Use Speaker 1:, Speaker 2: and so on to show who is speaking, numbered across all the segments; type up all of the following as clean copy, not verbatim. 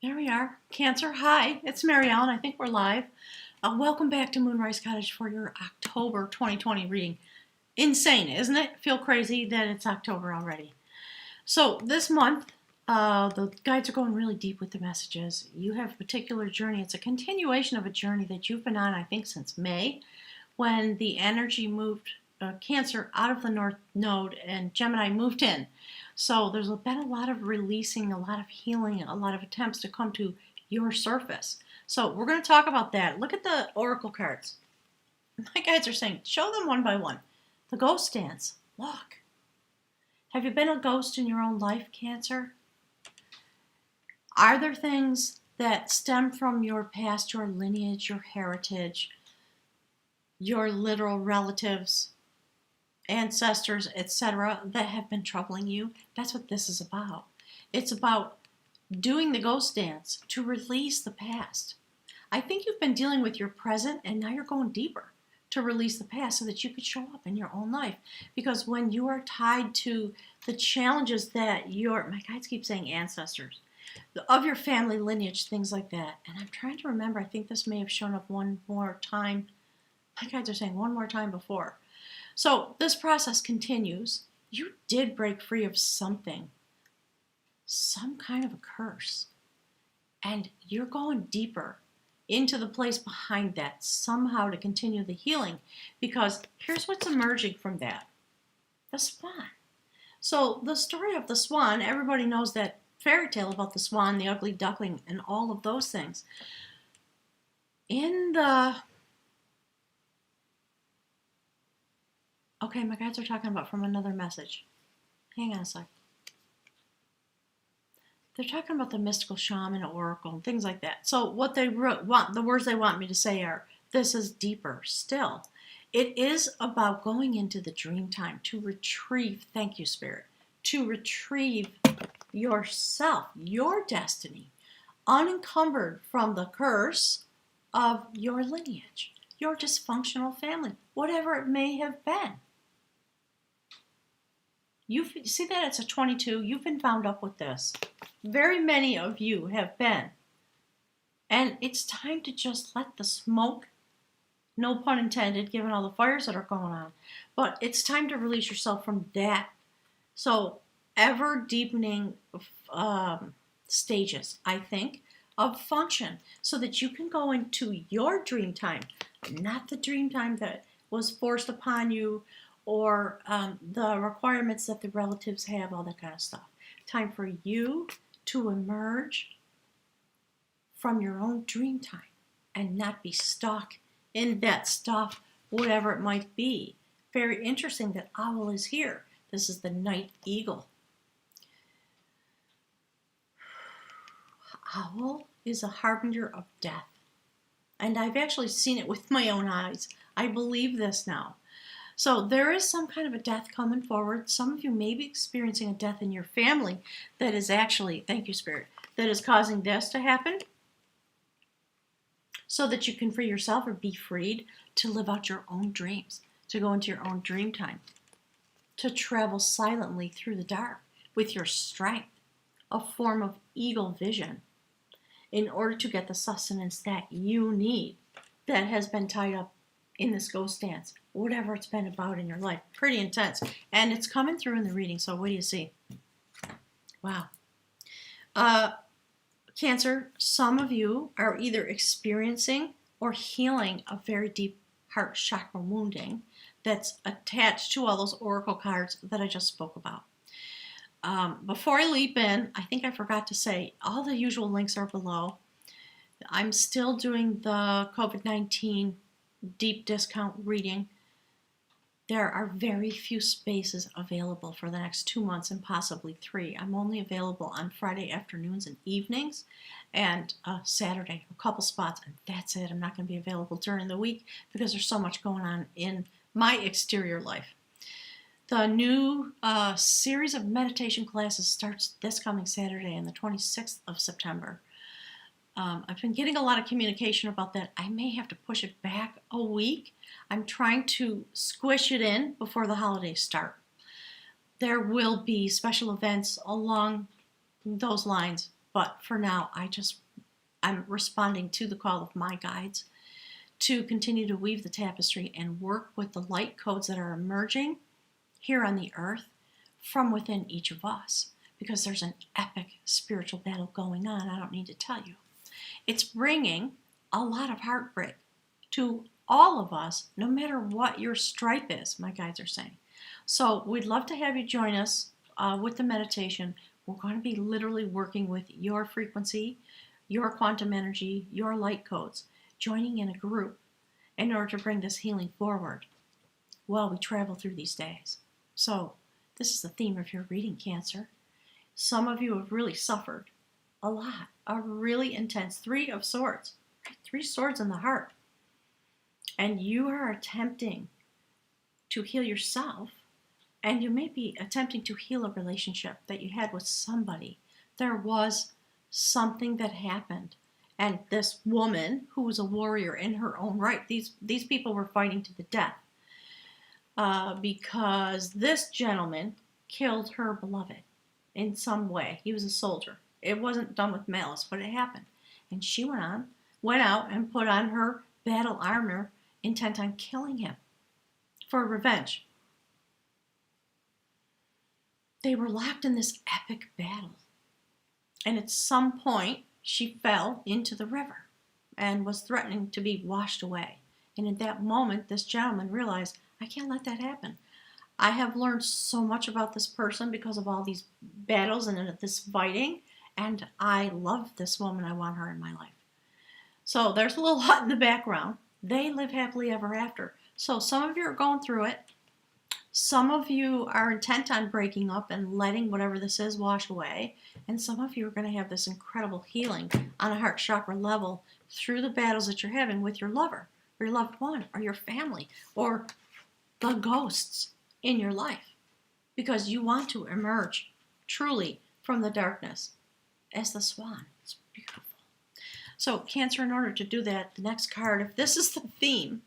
Speaker 1: There we are. Cancer, hi. It's Mary Ellen. I think we're live. Welcome back to Moonrise Cottage for your October 2020 reading. Insane, isn't it? Feel crazy that it's October already. So this month, the guides are going really deep with the messages. You have a particular journey. It's a continuation of a journey that you've been on, I think, since May, when the energy moved Cancer out of the North Node and Gemini moved in. So there's been a lot of releasing, a lot of healing, a lot of attempts to come to your surface. So we're going to talk about that. Look at the oracle cards. My guides are saying, show them one by one. The ghost dance. Look. Have you been a ghost in your own life, Cancer? Are there things that stem from your past, your lineage, your heritage, your literal relatives, ancestors, etc., that have been troubling you? That's what this is about. It's about doing the ghost dance to release the past. I think you've been dealing with your present, and now you're going deeper to release the past so that you could show up in your own life. Because when you are tied to the challenges that my guides keep saying ancestors, of your family lineage, things like that. And I'm trying to remember, I think this may have shown up one more time. My guides are saying one more time before. So this process continues. You did break free of something, some kind of a curse, and you're going deeper into the place behind that somehow to continue the healing, because here's what's emerging from that. The swan. So the story of the swan, everybody knows that fairy tale about the swan, the ugly duckling, and all of those things. Okay, my guides are talking about from another message. Hang on a sec. They're talking about the mystical shaman, oracle, and things like that. So what they the words they want me to say are, this is deeper still. It is about going into the dream time to retrieve, thank you, Spirit, to retrieve yourself, your destiny, unencumbered from the curse of your lineage, your dysfunctional family, whatever it may have been. You see that it's a 22. You've been bound up with this. Very many of you have been. And it's time to just let the smoke, no pun intended, given all the fires that are going on, but it's time to release yourself from that. So ever deepening stages, I think, of function so that you can go into your dream time, not the dream time that was forced upon you, or the requirements that the relatives have, all that kind of stuff. Time for you to emerge from your own dream time and not be stuck in that stuff, whatever it might be. Very interesting that Owl is here. This is the night eagle. Owl is a harbinger of death. And I've actually seen it with my own eyes. I believe this now. So there is some kind of a death coming forward. Some of you may be experiencing a death in your family that is actually, thank you, Spirit, that is causing this to happen so that you can free yourself or be freed to live out your own dreams, to go into your own dream time, to travel silently through the dark with your strength, a form of eagle vision, in order to get the sustenance that you need that has been tied up in this ghost dance, whatever it's been about in your life. Pretty intense. And it's coming through in the reading, so what do you see? Wow. Cancer, some of you are either experiencing or healing a very deep heart chakra wounding that's attached to all those oracle cards that I just spoke about. Before I leap in, I think I forgot to say, all the usual links are below. I'm still doing the COVID-19 deep discount reading. There are very few spaces available for the next 2 months and possibly 3. I'm only available on Friday afternoons and evenings and Saturday, a couple spots, and that's it. I'm not going to be available during the week because there's so much going on in my exterior life. The new series of meditation classes starts this coming Saturday on the 26th of September. I've been getting a lot of communication about that. I may have to push it back a week. I'm trying to squish it in before the holidays start. There will be special events along those lines, But for now, I'm responding to the call of my guides to continue to weave the tapestry and work with the light codes that are emerging here on the earth from within each of us, because there's an epic spiritual battle going on. I don't need to tell you. It's bringing a lot of heartbreak to all of us, no matter what your stripe is, my guides are saying. So we'd love to have you join us with the meditation. We're going to be literally working with your frequency, your quantum energy, your light codes, joining in a group in order to bring this healing forward while we travel through these days. So this is the theme of your reading, Cancer. Some of you have really suffered a lot, a really intense 3 of Swords, 3 swords in the heart. And you are attempting to heal yourself, and you may be attempting to heal a relationship that you had with somebody. There was something that happened, and this woman, who was a warrior in her own right, these people were fighting to the death because this gentleman killed her beloved in some way. He was a soldier. It wasn't done with malice, but it happened. And she went out and put on her battle armor, intent on killing him for revenge. They were locked in this epic battle. And at some point, she fell into the river and was threatening to be washed away. And at that moment, this gentleman realized, I can't let that happen. I have learned so much about this person because of all these battles and this fighting, and I love this woman. I want her in my life. So there's a little hut in the background. They live happily ever after. So some of you are going through it. Some of you are intent on breaking up and letting whatever this is wash away. And some of you are going to have this incredible healing on a heart chakra level through the battles that you're having with your lover, or your loved one, or your family, or the ghosts in your life. Because you want to emerge truly from the darkness as the swan. It's beautiful. So Cancer, in order to do that, the next card, if this is the theme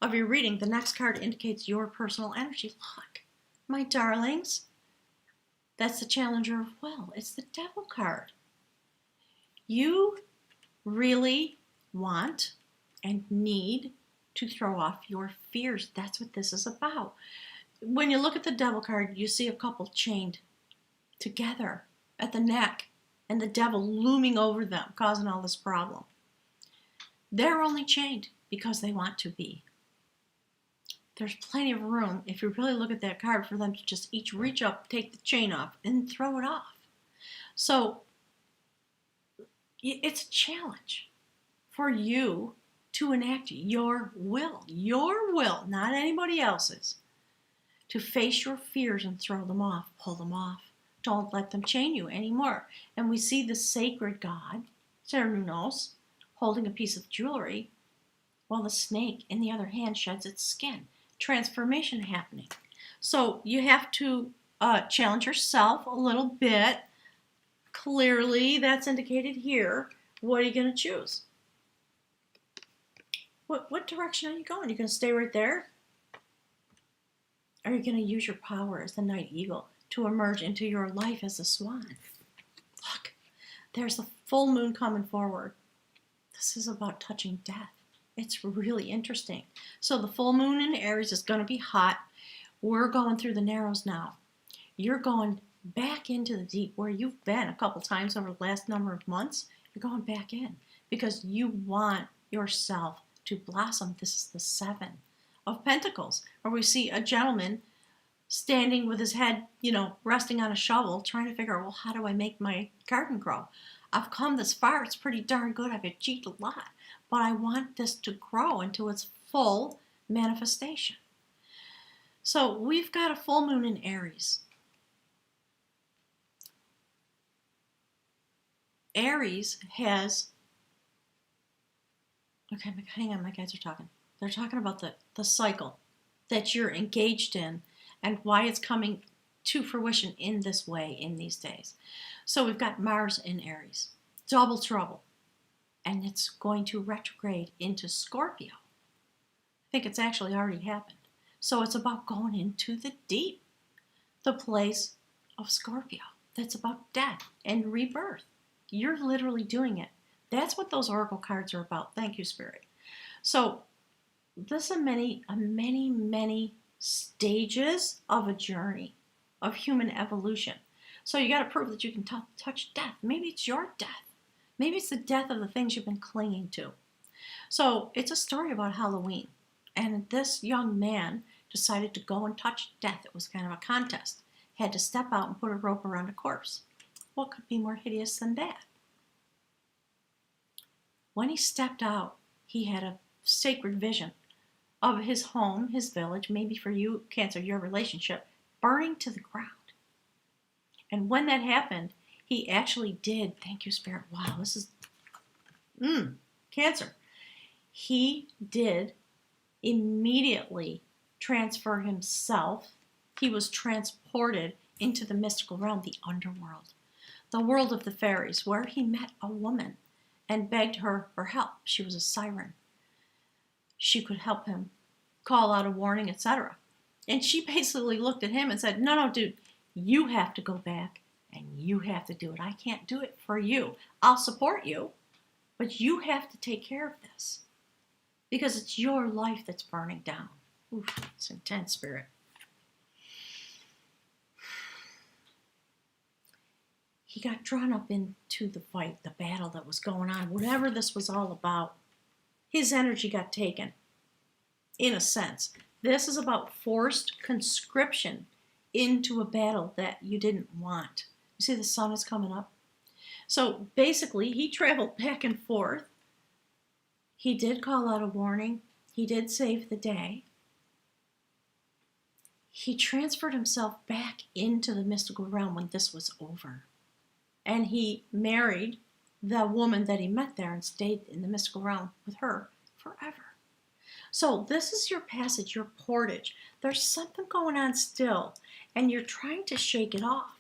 Speaker 1: of your reading, the next card indicates your personal energy. Look, my darlings, that's the Challenger of Will. It's the Devil card. You really want and need to throw off your fears. That's what this is about. When you look at the Devil card, you see a couple chained together at the neck, and the devil looming over them, causing all this problem. They're only chained because they want to be. There's plenty of room, if you really look at that card, for them to just each reach up, take the chain off, and throw it off. So it's a challenge for you to enact your will, not anybody else's, to face your fears and throw them off, pull them off. Don't let them chain you anymore. And we see the sacred god, Cernunnos, holding a piece of jewelry, while the snake, in the other hand, sheds its skin. Transformation happening. So you have to challenge yourself a little bit. Clearly, that's indicated here. What are you going to choose? What direction are you going? Are you going to stay right there? Are you going to use your power as the night eagle to emerge into your life as a swan? Look, there's the full moon coming forward. This is about touching death. It's really interesting. So the full moon in Aries is going to be hot. We're going through the narrows now. You're going back into the deep where you've been a couple times over the last number of months. You're going back in because you want yourself to blossom. This is the 7 of Pentacles, where we see a gentleman standing with his head, resting on a shovel, trying to figure out, well, how do I make my garden grow? I've come this far. It's pretty darn good. I've achieved a lot. But I want this to grow into its full manifestation. So we've got a full moon in Aries. Aries has... Okay, hang on, my guys are talking. They're talking about the cycle that you're engaged in and why it's coming to fruition in this way in these days. So we've got Mars in Aries. Double trouble. And it's going to retrograde into Scorpio. I think it's actually already happened. So it's about going into the deep, the place of Scorpio. That's about death and rebirth. You're literally doing it. That's what those oracle cards are about. Thank you, Spirit. So this is many stages of a journey of human evolution. So you got to prove that you can touch death. Maybe it's your death. Maybe it's the death of the things you've been clinging to. So it's a story about Halloween. And this young man decided to go and touch death. It was kind of a contest. He had to step out and put a rope around a corpse. What could be more hideous than that? When he stepped out, he had a sacred vision of his home, his village, maybe for you, Cancer, your relationship, burning to the ground. And when that happened, he actually did, thank you, Spirit, wow, this is, Cancer. He did immediately transfer himself. He was transported into the mystical realm, the underworld, the world of the fairies, where he met a woman and begged her for help. She was a siren. She could help him call out a warning, etc. And she basically looked at him and said, no, dude, you have to go back and you have to do it. I can't do it for you. I'll support you, but you have to take care of this because it's your life that's burning down. Oof, it's intense, Spirit. He got drawn up into the fight, the battle that was going on, whatever this was all about. His energy got taken, in a sense. This is about forced conscription into a battle that you didn't want. You see the sun is coming up? So basically, he traveled back and forth. He did call out a warning. He did save the day. He transferred himself back into the mystical realm when this was over. And he married the woman that he met there and stayed in the mystical realm with her forever. So this is your passage, your portage. There's something going on still, and you're trying to shake it off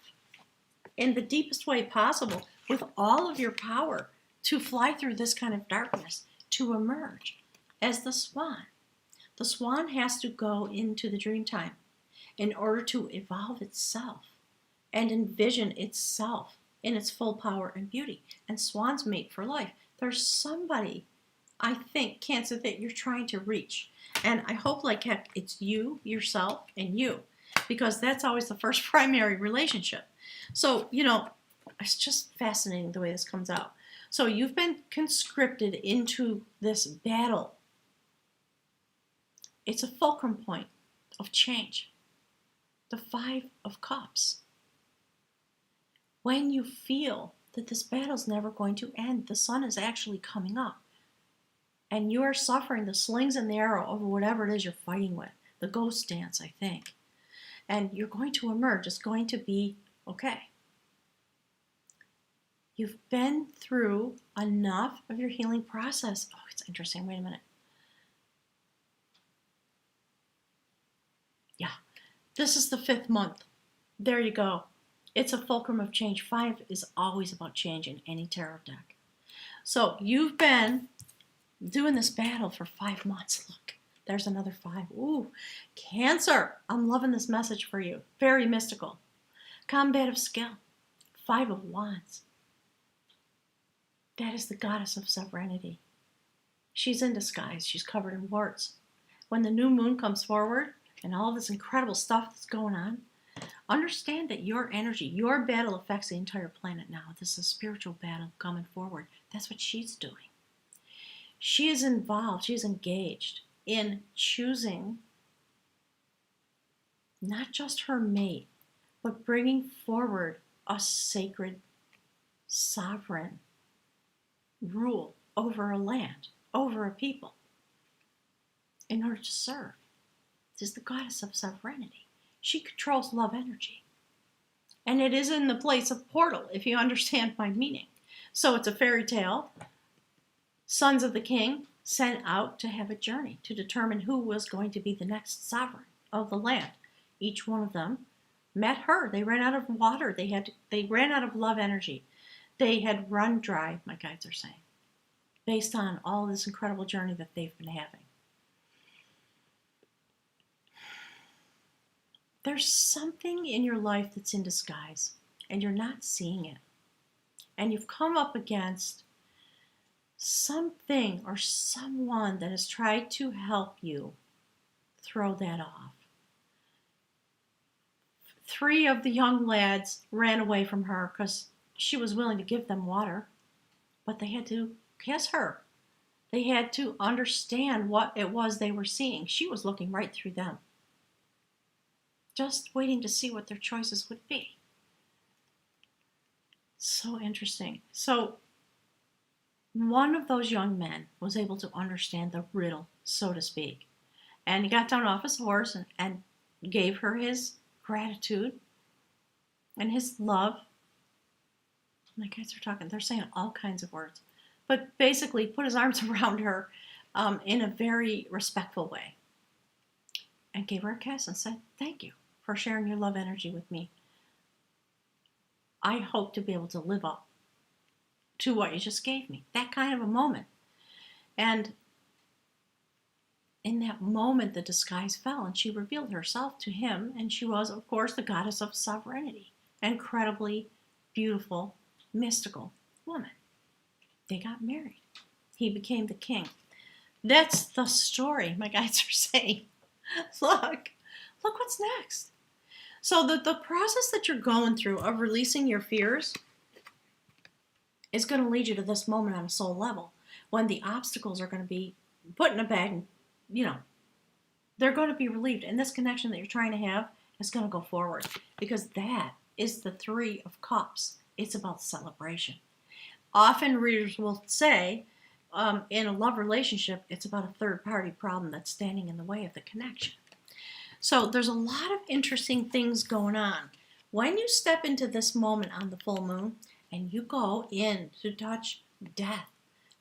Speaker 1: in the deepest way possible with all of your power to fly through this kind of darkness, to emerge as the swan. The swan has to go into the dream time in order to evolve itself and envision itself in its full power and beauty. And swans mate for life. There's somebody, I think, Cancer, that you're trying to reach. And I hope like heck it's you, yourself, and you. Because that's always the first primary relationship. So, it's just fascinating the way this comes out. So you've been conscripted into this battle. It's a fulcrum point of change. The 5 of Cups. When you feel that this battle's never going to end, the sun is actually coming up. And you are suffering the slings and the arrow of whatever it is you're fighting with. The ghost dance, I think. And you're going to emerge. It's going to be okay. You've been through enough of your healing process. Oh, it's interesting. Wait a minute. Yeah. This is the 5th month. There you go. It's a fulcrum of change. 5 is always about change in any tarot deck. So you've been doing this battle for 5 months. Look, there's another 5. Ooh, Cancer. I'm loving this message for you. Very mystical. Combat of skill. 5 of Wands. That is the goddess of sovereignty. She's in disguise. She's covered in warts. When the new moon comes forward and all this incredible stuff that's going on, understand that your energy, your battle affects the entire planet now. This is a spiritual battle coming forward. That's what she's doing. She is involved, she's engaged in choosing not just her mate, but bringing forward a sacred, sovereign rule over a land, over a people, in order to serve. This is the goddess of sovereignty. She controls love energy. And it is in the place of portal, if you understand my meaning. So it's a fairy tale. Sons of the king sent out to have a journey to determine who was going to be the next sovereign of the land. Each one of them met her. They ran out of water. They ran out of love energy. They had run dry, my guides are saying, based on all this incredible journey that they've been having. There's something in your life that's in disguise, and you're not seeing it. and you've come up against something or someone that has tried to help you throw that off. 3 of the young lads ran away from her because she was willing to give them water, but they had to kiss her. They had to understand what it was they were seeing. She was looking right through them, just waiting to see what their choices would be. So interesting. So one of those young men was able to understand the riddle, so to speak. And he got down off his horse and gave her his gratitude and his love. My kids are talking, they're saying all kinds of words. But basically put his arms around her in a very respectful way. And gave her a kiss and said, thank you for sharing your love energy with me. I hope to be able to live up to what you just gave me. That kind of a moment. And in that moment, the disguise fell and she revealed herself to him. And she was, of course, the goddess of sovereignty. Incredibly beautiful, mystical woman. They got married. He became the king. That's the story, my guides are saying. Look what's next. So the process that you're going through of releasing your fears is going to lead you to this moment on a soul level when the obstacles are going to be put in a bag and, they're going to be relieved. And this connection that you're trying to have is going to go forward because that is the 3 of Cups. It's about celebration. Often readers will say, in a love relationship, it's about a third-party problem that's standing in the way of the connection. So there's a lot of interesting things going on. When you step into this moment on the full moon and you go in to touch death,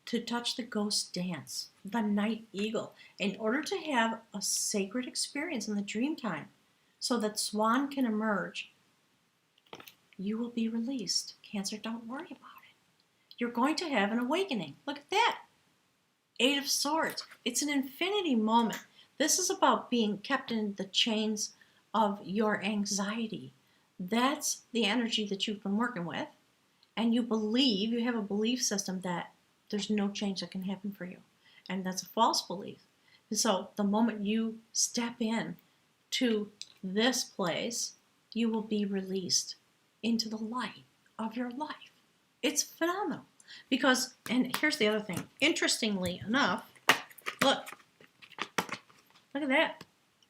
Speaker 1: to touch the ghost dance, the night eagle, in order to have a sacred experience in the dream time so that Swan can emerge, you will be released. Cancer, don't worry about it. You're going to have an awakening. Look at that. 8 of Swords. It's an infinity moment. This is about being kept in the chains of your anxiety. That's the energy that you've been working with. And you have a belief system that there's no change that can happen for you. And that's a false belief. So the moment you step in to this place, you will be released into the light of your life. It's phenomenal. Because, and here's the other thing, interestingly enough, look at that.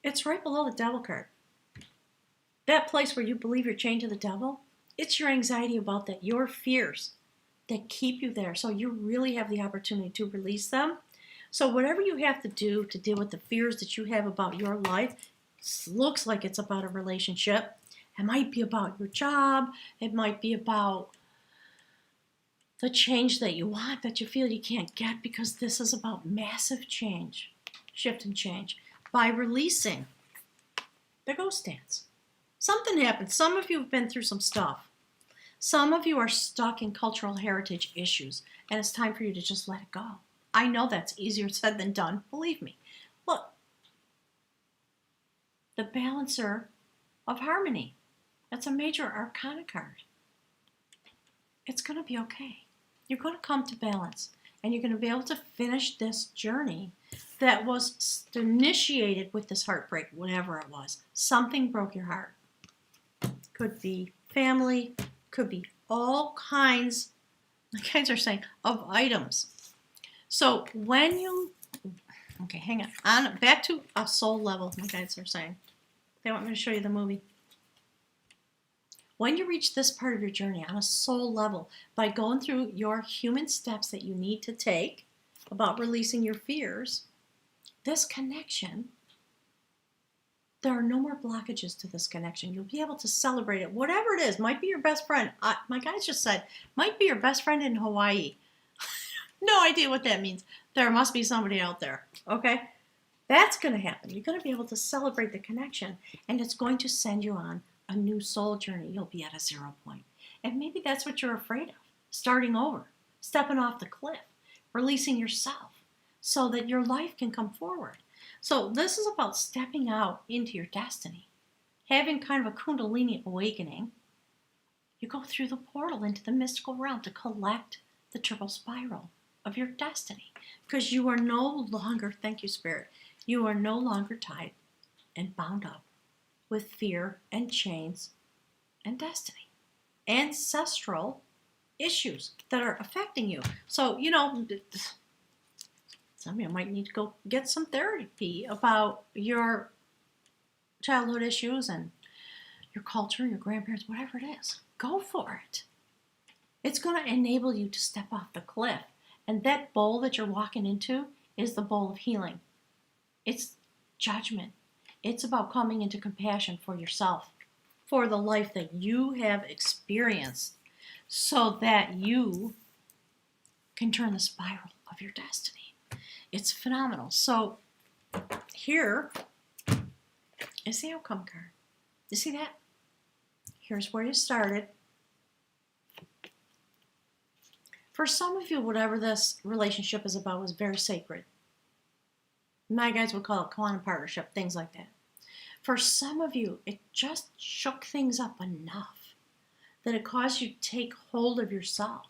Speaker 1: It's right below the Devil card. That place where you believe you're chained to the devil, it's your anxiety about that, your fears that keep you there. So you really have the opportunity to release them. So whatever you have to do to deal with the fears that you have about your life, looks like it's about a relationship. It might be about your job. It might be about the change that you want that you feel you can't get, because this is about massive change, shift and change. By releasing the ghost dance, something happens. Some of you have been through some stuff. Some of you are stuck in cultural heritage issues, and it's time for you to just let it go. I know that's easier said than done, believe me. Look, the Balancer of Harmony. That's a major arcana card. It's going to be okay. You're going to come to balance, and you're going to be able to finish this journey that was initiated with this heartbreak, whatever it was. Something broke your heart. Could be family, could be all kinds, the guys are saying, of items. So when you, okay, hang on, back to a soul level, the guys are saying. They want me to show you the movie. When you reach this part of your journey on a soul level, by going through your human steps that you need to take about releasing your fears, this connection, there are no more blockages to this connection. You'll be able to celebrate it. Whatever it is, might be your best friend. My guys just said, might be your best friend in Hawaii. No idea what that means. There must be somebody out there, okay? That's going to happen. You're going to be able to celebrate the connection, and it's going to send you on a new soul journey. You'll be at a 0 point. And maybe that's what you're afraid of. Starting over, stepping off the cliff, releasing yourself so that your life can come forward. So this is about stepping out into your destiny, having kind of a Kundalini awakening, You go through the portal into the mystical realm to collect the triple spiral of your destiny. Because you are no longer, thank you, Spirit, you are no longer tied and bound up with fear and chains and destiny. Ancestral issues that are affecting you. So, some of you might need to go get some therapy about your childhood issues and your culture, your grandparents, whatever it is. Go for it. It's going to enable you to step off the cliff. And that bowl that you're walking into is the bowl of healing. It's judgment. It's about coming into compassion for yourself, for the life that you have experienced, so that you can turn the spiral of your destiny. It's phenomenal. So here is the outcome card. You see that? Here's where you started. For some of you, whatever this relationship is about was very sacred. My guys would call it quantum partnership, things like that. For some of you, it just shook things up enough that it caused you to take hold of yourself,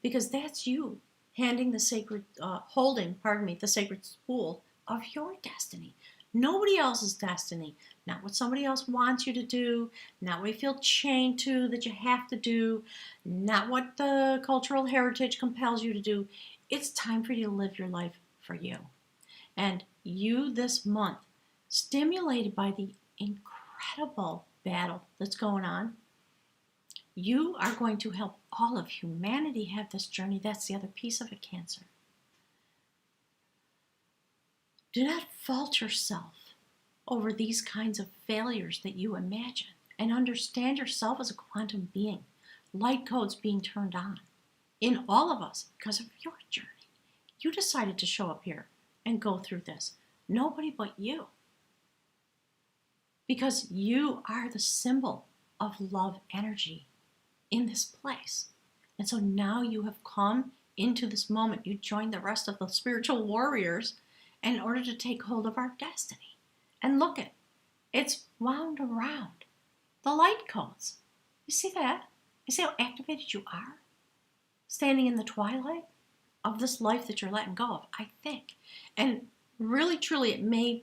Speaker 1: because that's you handing the sacred, holding the sacred spool of your destiny. Nobody else's destiny. Not what somebody else wants you to do, not what you feel chained to that you have to do, not what the cultural heritage compels you to do. It's time for you to live your life for you. And you this month, stimulated by the incredible battle that's going on, you are going to help all of humanity have this journey. That's the other piece of it, Cancer. Do not fault yourself over these kinds of failures that you imagine, and understand yourself as a quantum being. Light codes being turned on in all of us because of your journey. You decided to show up here and go through this. Nobody but you. Because you are the symbol of love energy in this place. And so now you have come into this moment. You joined the rest of the spiritual warriors in order to take hold of our destiny. And look it's wound around the light codes. You see that? You see how activated you are? Standing in the twilight of this life that you're letting go of, I think. And really, truly, it may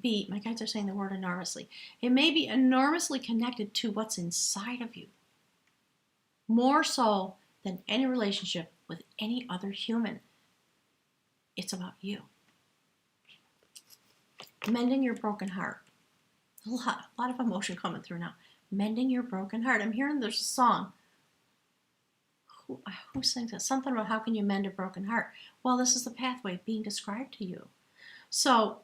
Speaker 1: be, my guides are saying the word enormously, it may be enormously connected to what's inside of you. More so than any relationship with any other human. It's about you. Mending your broken heart. A lot of emotion coming through now. Mending your broken heart. I'm hearing there's a song. Who sings that? Something about how can you mend a broken heart? Well, this is the pathway being described to you. So,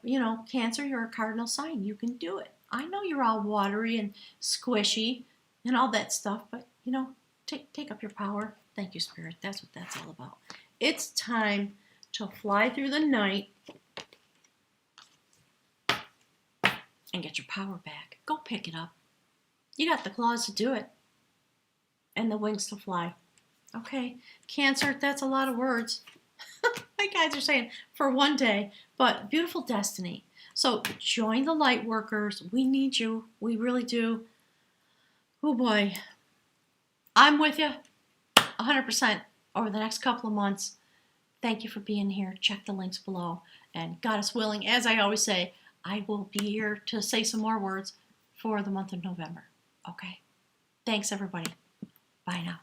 Speaker 1: Cancer, you're a cardinal sign. You can do it. I know you're all watery and squishy and all that stuff, but, take up your power. Thank you, Spirit. That's what that's all about. It's time to fly through the night and get your power back. Go pick it up. You got the claws to do it and the wings to fly. Okay, Cancer, that's a lot of words. My guys are saying for one day, but beautiful destiny. So join the light workers. We need you. We really do. Oh boy. I'm with you 100% over the next couple of months. Thank you for being here. Check the links below. And Goddess willing, as I always say, I will be here to say some more words for the month of November. Okay? Thanks, everybody. Bye now.